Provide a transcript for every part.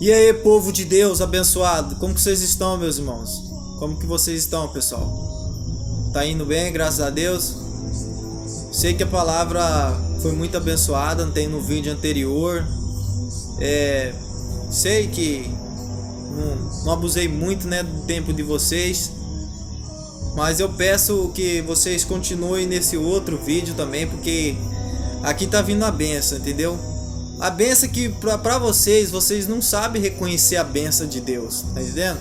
E aí, povo de Deus abençoado, como que vocês estão, meus irmãos? Como que vocês estão, pessoal? Tá indo bem, graças a Deus? Sei que a palavra foi muito abençoada, tem no vídeo anterior. Sei que não abusei muito, né, do tempo de vocês. Mas eu peço que vocês continuem nesse outro vídeo também, porque aqui tá vindo a benção, entendeu? A benção que pra vocês não sabem reconhecer a benção de Deus, tá entendendo?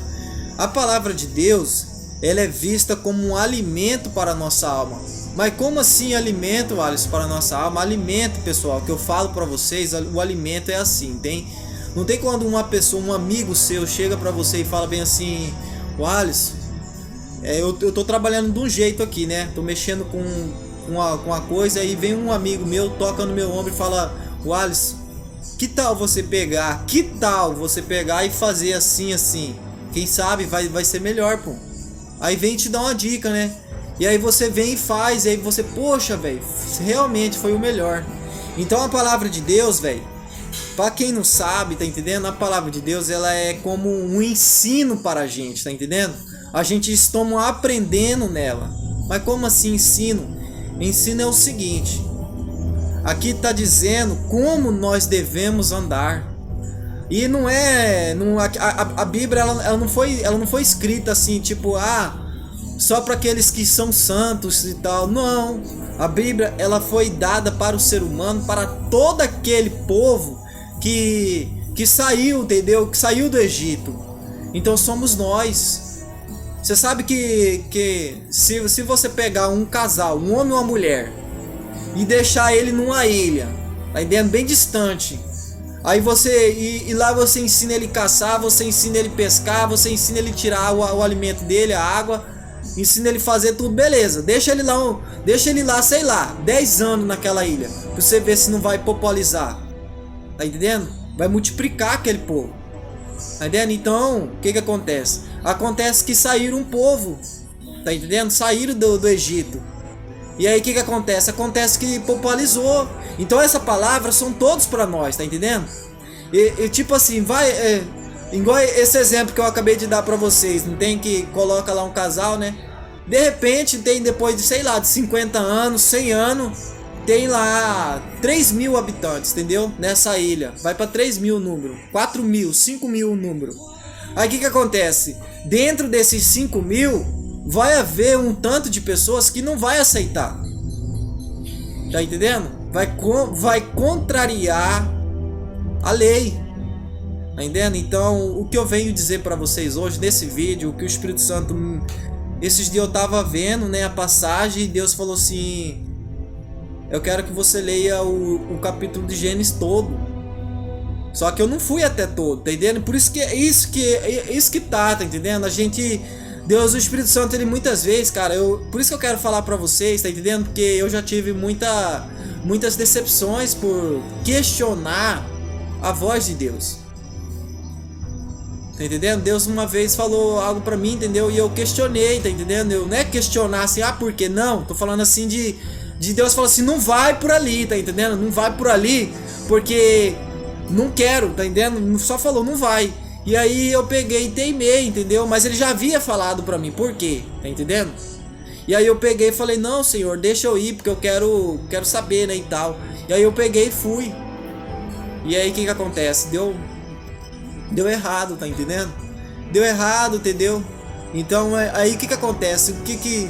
A palavra de Deus, ela é vista como um alimento para a nossa alma. Mas como assim alimento, Alisson, para a nossa alma? Alimento, pessoal, que eu falo para vocês, o alimento é assim, tem? Não tem quando uma pessoa, um amigo seu, chega para você e fala bem assim: o Alisson, eu tô trabalhando de um jeito aqui, né? Tô mexendo com uma coisa, aí vem um amigo meu, toca no meu ombro e fala: o Alisson, que tal você pegar e fazer assim, assim? Quem sabe vai ser melhor, pô. Aí vem te dar uma dica, né? E aí você vem e faz, e aí você, poxa, velho, realmente foi o melhor. Então a palavra de Deus, velho, pra quem não sabe, tá entendendo? A palavra de Deus, ela é como um ensino para a gente, tá entendendo? A gente está aprendendo nela. Mas como assim ensino? Ensino é o seguinte: aqui está dizendo como nós devemos andar. E não é... a Bíblia ela não foi escrita assim, tipo, só para aqueles que são santos e tal. Não. A Bíblia ela foi dada para o ser humano, para todo aquele povo que saiu, entendeu? Que saiu do Egito. Então somos nós. Você sabe que se você pegar um casal, um homem e uma mulher, e deixar ele numa ilha, tá entendendo? Bem distante. Aí e lá você ensina ele a caçar, você ensina ele a pescar, você ensina ele a tirar o alimento dele, a água, ensina ele a fazer tudo, beleza. Deixa ele lá, sei lá, 10 anos naquela ilha, pra você ver se não vai popularizar. Tá entendendo? Vai multiplicar aquele povo. Tá entendendo? Então, o que acontece? Acontece que saíram um povo, tá entendendo? Saíram do Egito. E aí o que acontece? Acontece que popularizou. Então essa palavra são todos para nós, tá entendendo? E tipo assim, igual esse exemplo que eu acabei de dar para vocês. Não tem que coloca lá um casal, né? De repente tem, depois de, sei lá, de 50 anos, 100 anos, tem lá 3.000 habitantes, entendeu? Nessa ilha. Vai para 3.000 o número, 4.000, 5.000 o número. Aí o que acontece? Dentro desses 5.000 vai haver um tanto de pessoas que não vai aceitar. Tá entendendo? Vai contrariar a lei. Tá entendendo? Então, o que eu venho dizer para vocês hoje nesse vídeo, o que o Espírito Santo, esses dias eu tava vendo, né, a passagem, e Deus falou assim: eu quero que você leia o capítulo de Gênesis todo. Só que eu não fui até todo, tá entendendo? Por isso que isso que tá entendendo? Deus, o Espírito Santo, ele muitas vezes, cara, por isso que eu quero falar pra vocês, tá entendendo? Porque eu já tive muitas decepções por questionar a voz de Deus. Tá entendendo? Deus uma vez falou algo pra mim, entendeu? E eu questionei, tá entendendo? Eu não é questionar assim, por que não? Tô falando assim de Deus falou assim: não vai por ali, tá entendendo? Não vai por ali, porque não quero, tá entendendo? Só falou, não vai. E aí eu peguei e teimei, entendeu? Mas ele já havia falado pra mim, por quê? Tá entendendo? E aí eu peguei e falei: não, Senhor, deixa eu ir, porque eu quero saber, né, e tal. E aí eu peguei e fui. E aí o que acontece? Deu errado, tá entendendo? Deu errado, entendeu? Então aí o que acontece? O que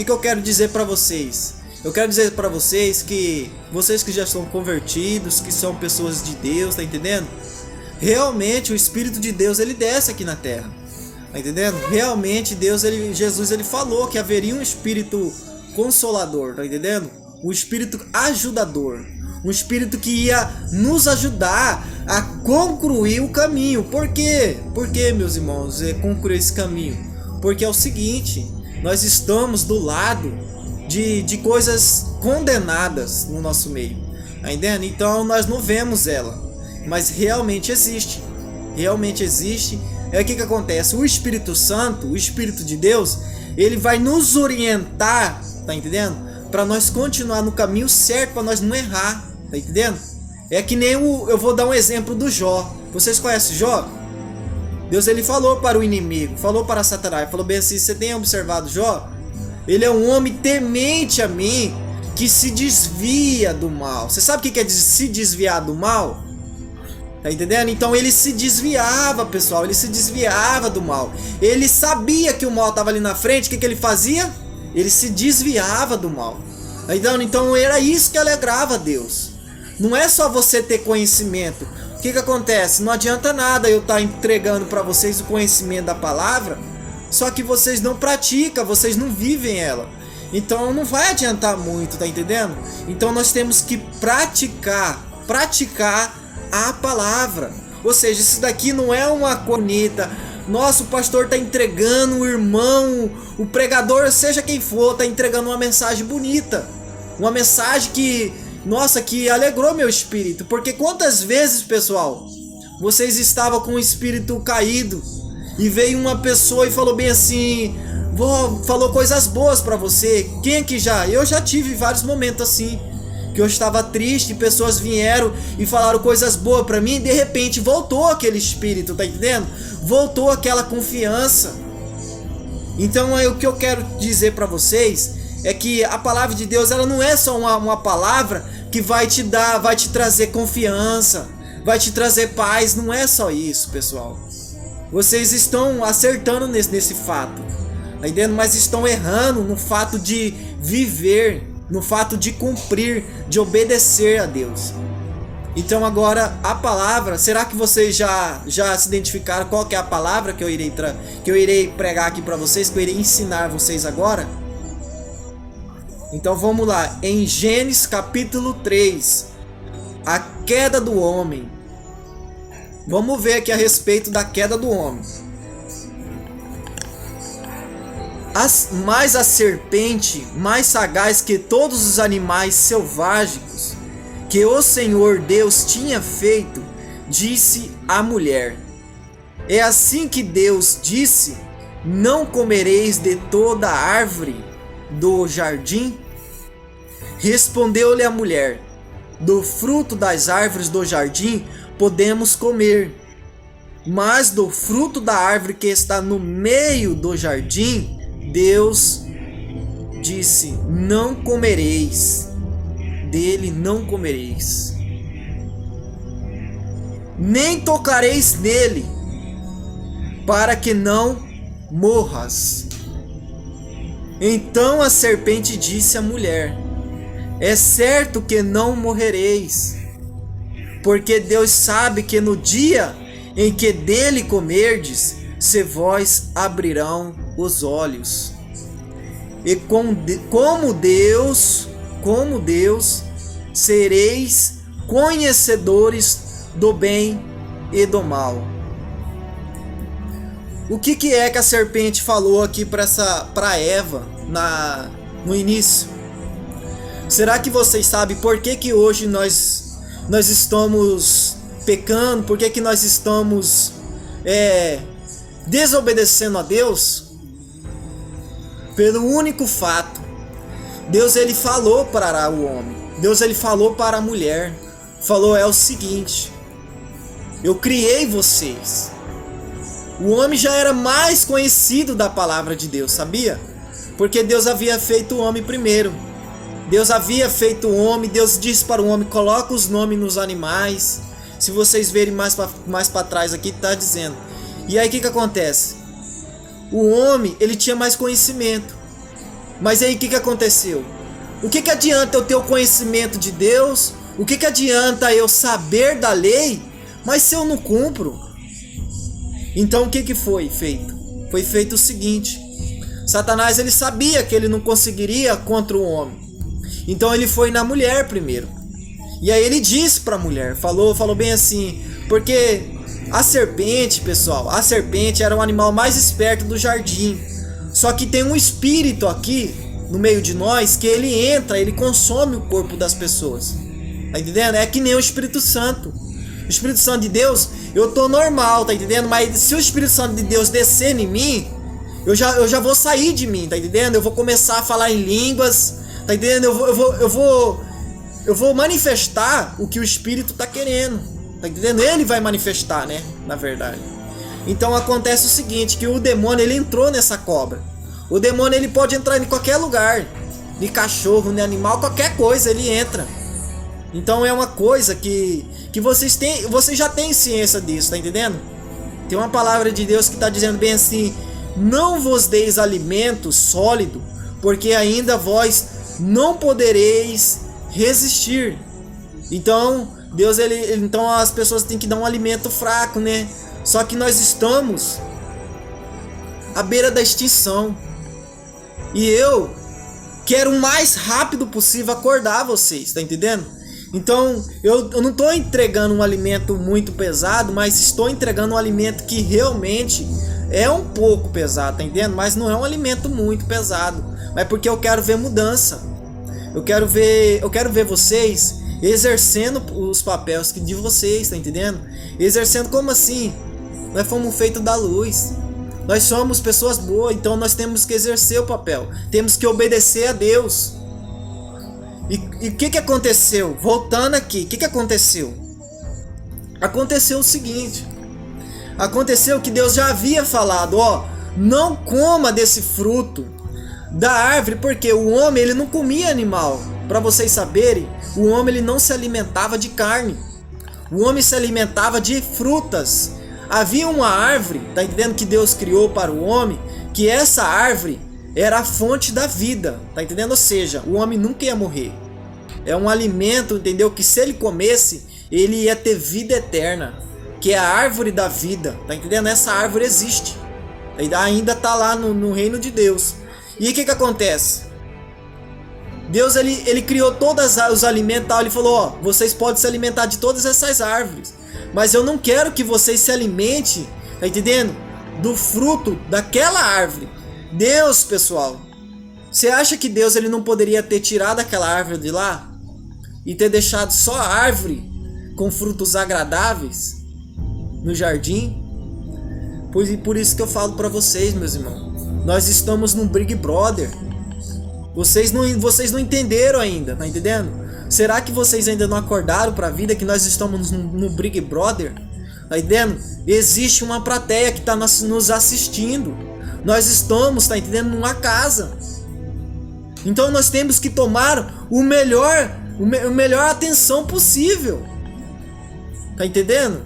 eu quero dizer pra vocês? Eu quero dizer pra vocês que vocês que já são convertidos, que são pessoas de Deus, tá entendendo? Realmente o Espírito de Deus, ele desce aqui na terra, tá entendendo? Realmente Jesus ele falou que haveria um Espírito consolador, tá entendendo? Um Espírito ajudador, um Espírito que ia nos ajudar a concluir o caminho. Por quê? Por que, meus irmãos, concluir esse caminho? Porque é o seguinte: nós estamos do lado de coisas condenadas no nosso meio, tá entendendo? Então nós não vemos ela, mas realmente existe. Realmente existe. É o que acontece? O Espírito Santo, o Espírito de Deus, ele vai nos orientar, tá entendendo? Para nós continuar no caminho certo, para nós não errar, tá entendendo? É que nem eu vou dar um exemplo do Jó. Vocês conhecem Jó? Deus ele falou para o inimigo, falou para Satanás, falou bem assim: você tem observado Jó? Ele é um homem temente a mim, que se desvia do mal. Você sabe o que é se desviar do mal? Tá entendendo? Então ele se desviava, pessoal, ele se desviava do mal. Ele sabia que o mal estava ali na frente, o que ele fazia? Ele se desviava do mal. Então era isso que alegrava a Deus. Não é só você ter conhecimento. O que acontece? Não adianta nada eu estar entregando para vocês o conhecimento da palavra, só que vocês não praticam, vocês não vivem ela. Então não vai adiantar muito, tá entendendo? Então nós temos que praticar a palavra. Ou seja, isso daqui não é uma coisa bonita. Nossa, o pastor está entregando, o irmão, o pregador, seja quem for, está entregando uma mensagem bonita. Uma mensagem que, nossa, que alegrou meu espírito. Porque quantas vezes, pessoal, vocês estavam com o espírito caído e veio uma pessoa e falou bem assim, falou coisas boas para você. Quem é que já? Eu já tive vários momentos assim, que eu estava triste, pessoas vieram e falaram coisas boas para mim, e de repente voltou aquele espírito, tá entendendo? Voltou aquela confiança. Então o que eu quero dizer para vocês é que a palavra de Deus, ela não é só uma palavra que vai te trazer confiança, vai te trazer paz. Não é só isso, pessoal. Vocês estão acertando nesse fato, tá entendendo? Mas estão errando no fato de viver, no fato de cumprir, de obedecer a Deus. Então agora a palavra, será que vocês já se identificaram qual que é a palavra que eu irei pregar aqui para vocês, que eu irei ensinar vocês agora? Então vamos lá, em Gênesis capítulo 3, a queda do homem. Vamos ver aqui a respeito da queda do homem. Mas a serpente, mais sagaz que todos os animais selváticos que o Senhor Deus tinha feito, disse à mulher: é assim que Deus disse: não comereis de toda a árvore do jardim? Respondeu-lhe a mulher: do fruto das árvores do jardim podemos comer, mas do fruto da árvore que está no meio do jardim, Deus disse: não comereis dele, não comereis, nem tocareis nele, para que não morras. Então a serpente disse à mulher: é certo que não morrereis, porque Deus sabe que no dia em que dele comerdes, se vós abrirão os olhos, e como Deus sereis conhecedores do bem e do mal. O que é que a serpente falou aqui para Eva no início? Será que vocês sabem por que hoje nós estamos pecando? Por que nós estamos desobedecendo a Deus? Pelo único fato, Deus ele falou para o homem, Deus ele falou para a mulher, falou: é o seguinte, eu criei vocês. O homem já era mais conhecido da palavra de Deus, sabia? Porque Deus havia feito o homem primeiro. Deus havia feito o homem, Deus disse para o homem: coloca os nomes nos animais. Se vocês verem mais para trás aqui, está dizendo. E aí o que acontece? O homem, ele tinha mais conhecimento. Mas aí o que aconteceu? O que adianta eu ter o conhecimento de Deus? O que adianta eu saber da lei, mas se eu não cumpro? Então o que foi feito? Foi feito o seguinte: Satanás ele sabia que ele não conseguiria contra o homem. Então ele foi na mulher primeiro. E aí ele disse para a mulher, falou bem assim, porque a serpente, pessoal, a serpente era o animal mais esperto do jardim. Só que tem um espírito aqui no meio de nós que ele entra, ele consome o corpo das pessoas. Tá entendendo? É que nem o Espírito Santo. O Espírito Santo de Deus, eu tô normal, tá entendendo? Mas se o Espírito Santo de Deus descer em mim, eu já vou sair de mim, tá entendendo? Eu vou começar a falar em línguas, tá entendendo? Eu vou manifestar o que o Espírito tá querendo, tá entendendo? Ele vai manifestar, né? Na verdade. Então acontece o seguinte, que o demônio ele entrou nessa cobra. O demônio ele pode entrar em qualquer lugar, de cachorro, de animal, qualquer coisa ele entra. Então é uma coisa que vocês já têm ciência disso, tá entendendo? Tem uma palavra de Deus que está dizendo bem assim: não vos deis alimento sólido, porque ainda vós não podereis resistir. Então Deus então as pessoas têm que dar um alimento fraco, né? Só que nós estamos à beira da extinção. E eu quero o mais rápido possível acordar vocês, tá entendendo? Então eu não estou entregando um alimento muito pesado, mas estou entregando um alimento que realmente é um pouco pesado, tá entendendo? Mas não é um alimento muito pesado. Mas porque eu quero ver mudança. Eu quero ver vocês exercendo os papéis de vocês, tá entendendo? Exercendo como assim? Nós fomos feitos da luz. Nós somos pessoas boas, então nós temos que exercer o papel. Temos que obedecer a Deus. E o que aconteceu? Voltando aqui, o que aconteceu? Aconteceu o seguinte. Aconteceu que Deus já havia falado, ó, não coma desse fruto da árvore, porque o homem ele não comia animal. Para vocês saberem, o homem ele não se alimentava de carne. O homem se alimentava de frutas. Havia uma árvore, tá entendendo, que Deus criou para o homem, que essa árvore era a fonte da vida, tá entendendo? Ou seja, o homem nunca ia morrer. É um alimento, entendeu? Que se ele comesse, ele ia ter vida eterna, que é a árvore da vida, tá entendendo? Essa árvore existe, ainda tá lá no reino de Deus. E o que acontece? Deus ele criou todos os alimentos, ele falou, ó, vocês podem se alimentar de todas essas árvores, mas eu não quero que vocês se alimentem, tá entendendo? Do fruto daquela árvore. Deus, pessoal, você acha que Deus ele não poderia ter tirado aquela árvore de lá e ter deixado só a árvore com frutos agradáveis no jardim? Por isso que eu falo para vocês, meus irmãos, nós estamos num Big Brother. Vocês não entenderam ainda, tá entendendo? Será que vocês ainda não acordaram para a vida que nós estamos no Big Brother? Tá entendendo? Existe uma plateia que está nos assistindo. Nós estamos, tá entendendo, numa casa. Então nós temos que tomar o melhor atenção possível. Tá entendendo?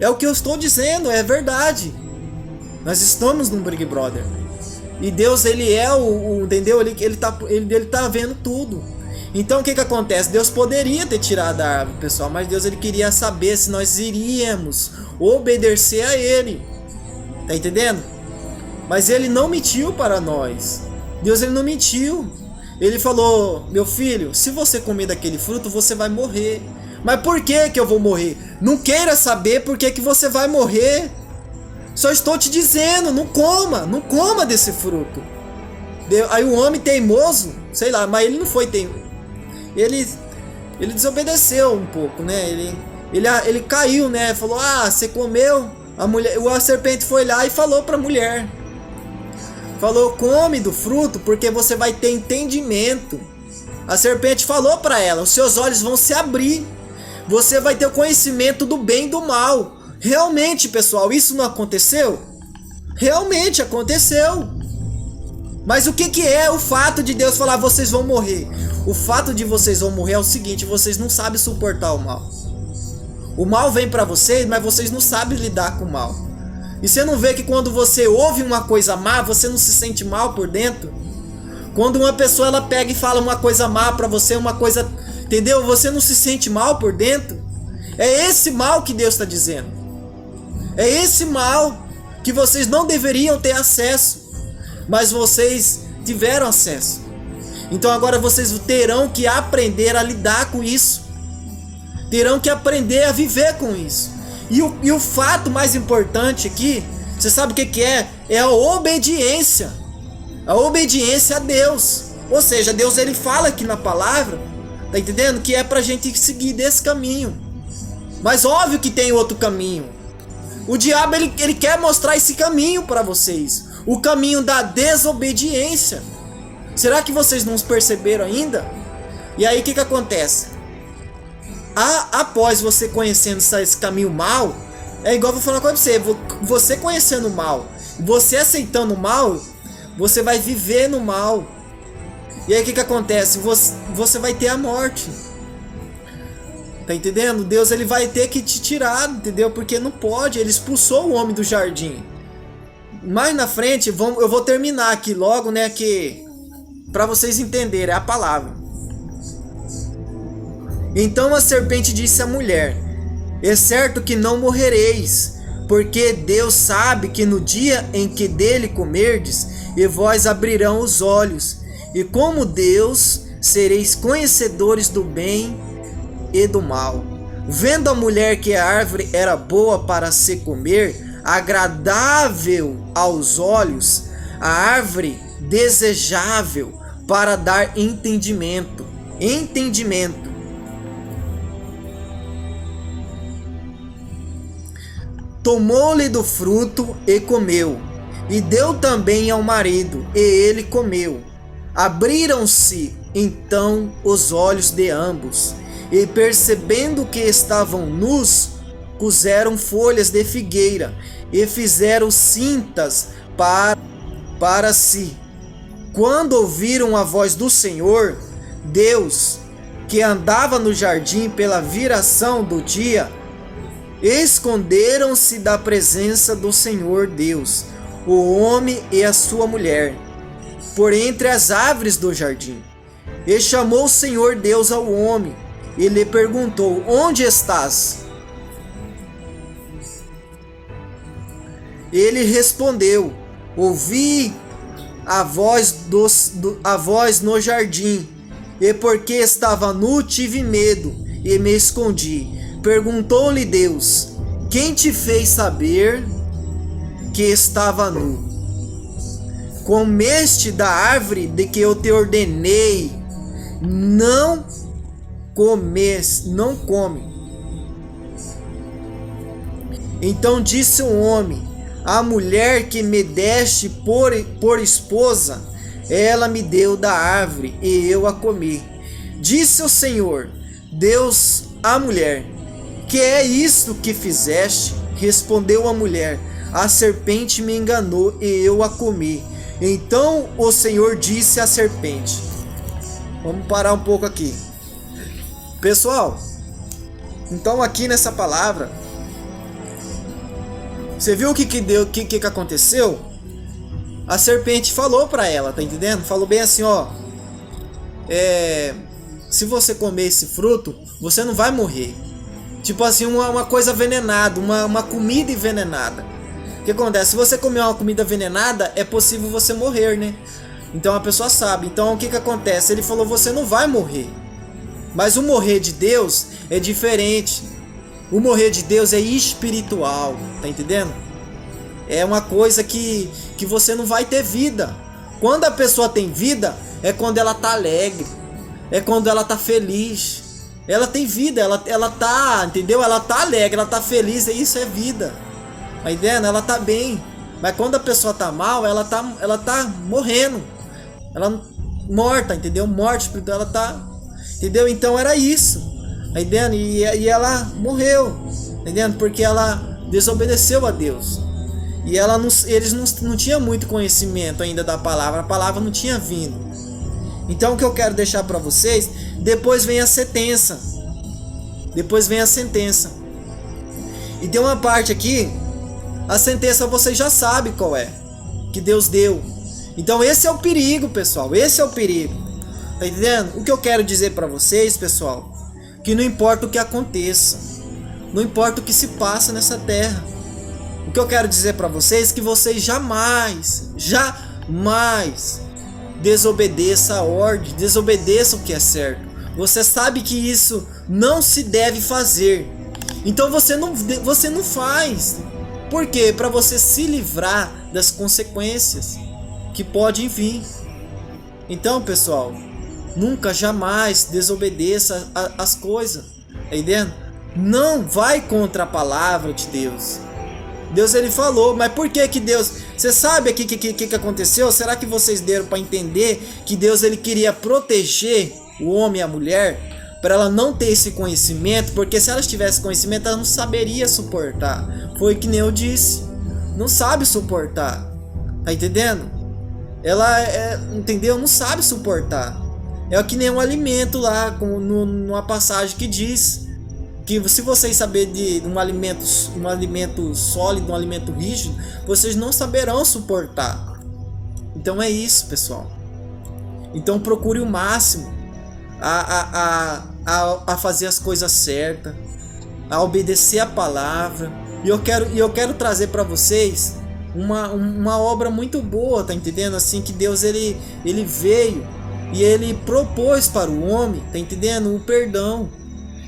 É o que eu estou dizendo, é verdade. Nós estamos num Big Brother. E Deus, ele é entendeu? Ele tá vendo tudo. Então o que acontece? Deus poderia ter tirado a árvore, pessoal, mas Deus ele queria saber se nós iríamos obedecer a ele. Tá entendendo? Mas ele não mentiu para nós. Deus ele não mentiu. Ele falou: meu filho, se você comer daquele fruto, você vai morrer. Mas por que eu vou morrer? Não queira saber por que você vai morrer. Só estou te dizendo, não coma desse fruto. Aí o homem teimoso, sei lá, mas ele não foi teimoso. Ele desobedeceu um pouco, né? Ele caiu, né? Falou: ah, você comeu. A serpente foi lá e falou para a mulher. Falou: come do fruto porque você vai ter entendimento. A serpente falou para ela: os seus olhos vão se abrir. Você vai ter o conhecimento do bem e do mal. Realmente, pessoal, isso não aconteceu? Realmente aconteceu. Mas o que é o fato de Deus falar: vocês vão morrer? O fato de vocês vão morrer é o seguinte: vocês não sabem suportar o mal. O mal vem para vocês, mas vocês não sabem lidar com o mal. E você não vê que quando você ouve uma coisa má, você não se sente mal por dentro? Quando uma pessoa ela pega e fala uma coisa má para você, uma coisa, entendeu? Você não se sente mal por dentro? É esse mal que Deus está dizendo. É esse mal que vocês não deveriam ter acesso, mas vocês tiveram acesso. Então agora vocês terão que aprender a lidar com isso. Terão que aprender a viver com isso. E o fato mais importante aqui, você sabe o que é? É a obediência. A obediência a Deus. Ou seja, Deus ele fala aqui na palavra, tá entendendo? Que é pra gente seguir desse caminho. Mas óbvio que tem outro caminho. O diabo ele quer mostrar esse caminho para vocês. O caminho da desobediência. Será que vocês não perceberam ainda? E aí o que acontece? Após você conhecendo esse caminho mal, É igual eu vou falar uma coisa pra você. Você conhecendo o mal, você aceitando o mal, você vai viver no mal. E aí o que acontece? Você vai ter a morte. Tá entendendo? Deus ele vai ter que te tirar, entendeu? Porque não pode, ele expulsou o homem do jardim. Mais na frente, eu vou terminar aqui logo, né? Que para vocês entenderem a palavra. Então a serpente disse à mulher: é certo que não morrereis, porque Deus sabe que no dia em que dele comerdes, e vós abrirão os olhos, e como Deus sereis conhecedores do bem e do mal. Vendo a mulher que a árvore era boa para se comer, agradável aos olhos, a árvore desejável para dar entendimento. Tomou-lhe do fruto e comeu, e deu também ao marido, e ele comeu. Abriram-se então os olhos de ambos, e percebendo que estavam nus, coseram folhas de figueira e fizeram cintas para si. Quando ouviram a voz do Senhor Deus, que andava no jardim pela viração do dia, esconderam-se da presença do Senhor Deus, o homem e a sua mulher, por entre as árvores do jardim. E chamou o Senhor Deus ao homem, e lhe perguntou: onde estás? Ele respondeu: ouvi a voz no jardim, e porque estava nu tive medo, e me escondi. Perguntou-lhe Deus: quem te fez saber que estava nu? Comeste da árvore de que eu te ordenei, não come. Então disse o homem: a mulher que me deste por esposa, ela me deu da árvore e eu a comi. Disse o Senhor Deus à mulher: que é isto que fizeste? Respondeu a mulher: a serpente me enganou e eu a comi. Então o Senhor disse à serpente... Vamos parar um pouco aqui. Pessoal, então aqui nessa palavra, você viu o que aconteceu? A serpente falou para ela, tá entendendo? Falou bem assim, ó: se você comer esse fruto, você não vai morrer. Tipo assim, uma coisa envenenada, uma comida envenenada. O que acontece? Se você comer uma comida envenenada, é possível você morrer, né? Então a pessoa sabe. Então o que acontece? Ele falou: você não vai morrer. Mas o morrer de Deus é diferente. O morrer de Deus é espiritual, tá entendendo? É uma coisa que você não vai ter vida. Quando a pessoa tem vida, é quando ela tá alegre, é quando ela tá feliz. Ela tem vida, ela tá, entendeu? Ela tá alegre, ela tá feliz, e isso é vida. Tá entendendo? Ela tá bem. Mas quando a pessoa tá mal, ela tá morrendo. Ela morta, entendeu? Morte espiritual, ela tá... Entendeu? Então era isso. Tá entendendo? E ela morreu. Tá entendendo? Porque ela desobedeceu a Deus. E eles não tinham muito conhecimento ainda da palavra. A palavra não tinha vindo. Então o que eu quero deixar para vocês, depois vem a sentença. Depois vem a sentença. E tem uma parte aqui, a sentença vocês já sabem qual é, que Deus deu. Então esse é o perigo, pessoal, esse é o perigo. Tá entendendo? O que eu quero dizer para vocês, pessoal, que não importa o que aconteça, não importa o que se passa nessa terra. O que eu quero dizer para vocês é que vocês jamais desobedeça a ordem, desobedeça o que é certo. Você sabe que isso não se deve fazer. Então você não faz. Por quê? Para você se livrar das consequências que podem vir. Então, pessoal, nunca, jamais desobedeça as coisas. Tá entendendo? Não vai contra a palavra de Deus. Deus ele falou, mas por que Deus... Você sabe aqui que aconteceu? Será que vocês deram para entender que Deus ele queria proteger o homem e a mulher? para ela não ter esse conhecimento, porque se ela tivesse conhecimento, ela não saberia suportar. Foi que nem eu disse, não sabe suportar, tá entendendo? Ela entendeu? Não sabe suportar. É que nem um alimento lá, numa passagem que diz que se vocês saberem de um alimento sólido, um alimento rígido, vocês não saberão suportar. Então é isso, pessoal. Então procure o máximo a fazer as coisas certas, a obedecer a palavra. E eu quero trazer para vocês uma obra muito boa, tá entendendo? Assim, que Deus ele veio e ele propôs para o homem, tá entendendo? O perdão.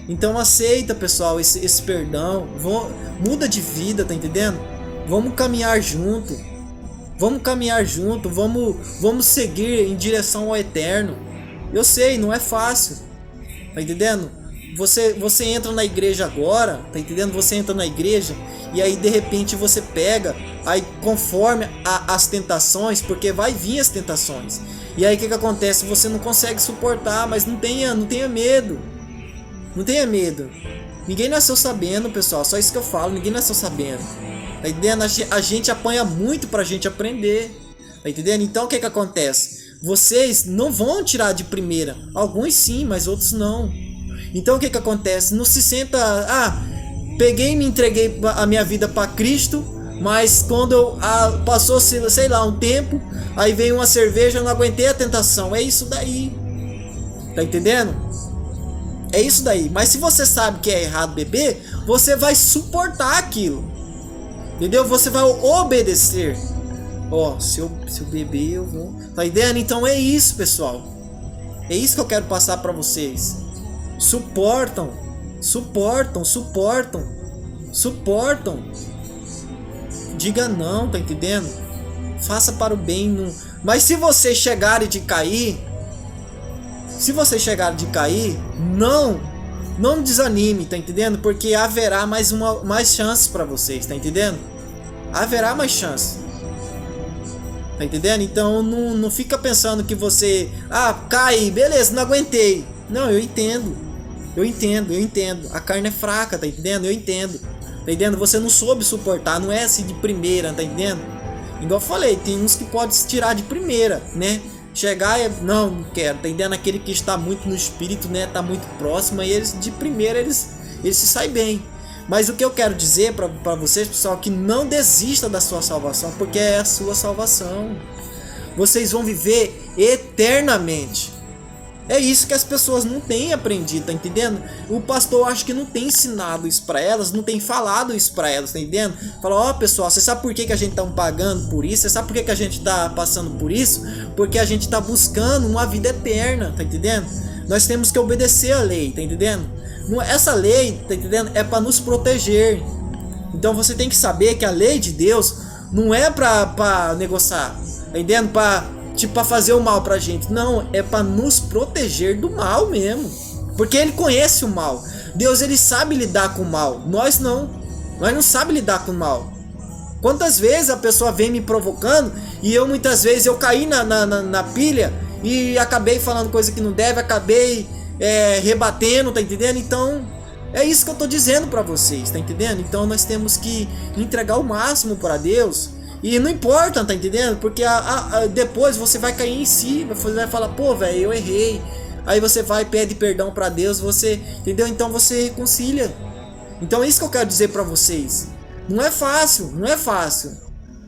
Então aceita, pessoal, esse perdão. Muda de vida, tá entendendo? Vamos caminhar junto. Vamos seguir em direção ao eterno. Eu sei, não é fácil, tá entendendo? Você entra na igreja agora, tá entendendo? Você entra na igreja e aí de repente você pega, aí conforme as tentações, porque vai vir as tentações. E aí o que acontece? Você não consegue suportar, mas não tenha medo. Não tenha medo. Ninguém nasceu sabendo, pessoal. Só isso que eu falo. Ninguém nasceu sabendo. Tá entendendo? A gente apanha muito pra gente aprender. Tá entendendo? Então o que acontece? Vocês não vão tirar de primeira. Alguns sim, mas outros não. Então o que acontece? Não se senta... peguei e me entreguei a minha vida para Cristo, mas quando passou, sei lá, um tempo, aí veio uma cerveja, eu não aguentei a tentação. É isso daí. Tá entendendo? É isso daí. Mas se você sabe que é errado beber, você vai suportar aquilo. Entendeu? Você vai obedecer. Se eu beber, eu vou. Tá entendendo? Então é isso, pessoal. É isso que eu quero passar para vocês. Suportam. Diga não, tá entendendo? Faça para o bem. Mas se você chegar de cair, não desanime, tá entendendo? Porque haverá mais chances para vocês, tá entendendo? Haverá mais chances. Tá entendendo? Então não fica pensando que você... cai, beleza, não aguentei. Não, eu entendo. A carne é fraca, tá entendendo? Eu entendo. Tá entendendo? Você não soube suportar, não é assim de primeira, tá entendendo? Igual eu falei, tem uns que podem se tirar de primeira, né? Chegar e... Não quero, tá entendendo? Aquele que está muito no espírito, né? Tá muito próximo, e eles de primeira, eles se saem bem. Mas o que eu quero dizer para vocês, pessoal, que não desista da sua salvação, porque é a sua salvação. Vocês vão viver eternamente. É isso que as pessoas não têm aprendido, tá entendendo? O pastor acho que não tem ensinado isso para elas, não tem falado isso para elas, tá entendendo? Fala, pessoal, você sabe por que a gente tá pagando por isso? Você sabe por que a gente tá passando por isso? Porque a gente tá buscando uma vida eterna, tá entendendo? Nós temos que obedecer a lei, tá entendendo? Essa lei, tá entendendo? É para nos proteger. Então você tem que saber que a lei de Deus não é para negociar, tá entendendo? Para fazer o mal pra gente. Não, é para nos proteger do mal mesmo. Porque ele conhece o mal. Deus, ele sabe lidar com o mal. Nós não sabemos lidar com o mal. Quantas vezes a pessoa vem me provocando e muitas vezes eu caí na pilha e acabei falando coisa que não deve, acabei rebatendo, tá entendendo? Então é isso que eu tô dizendo pra vocês, tá entendendo? Então nós temos que entregar o máximo para Deus. E não importa, tá entendendo? Porque depois você vai cair em si, você vai falar, velho, eu errei. Aí você vai, pede perdão pra Deus, você, entendeu? Então você reconcilia. Então é isso que eu quero dizer pra vocês. Não é fácil.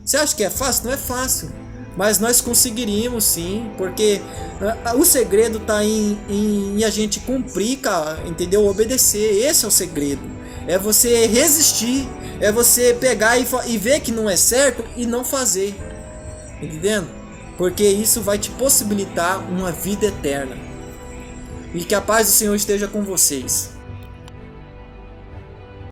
Você acha que é fácil? Não é fácil. Mas nós conseguiríamos sim, porque o segredo tá em a gente cumprir, cara, entendeu? Obedecer, esse é o segredo. É você resistir. É você pegar e ver que não é certo e não fazer. Entendendo? Porque isso vai te possibilitar uma vida eterna. E que a paz do Senhor esteja com vocês.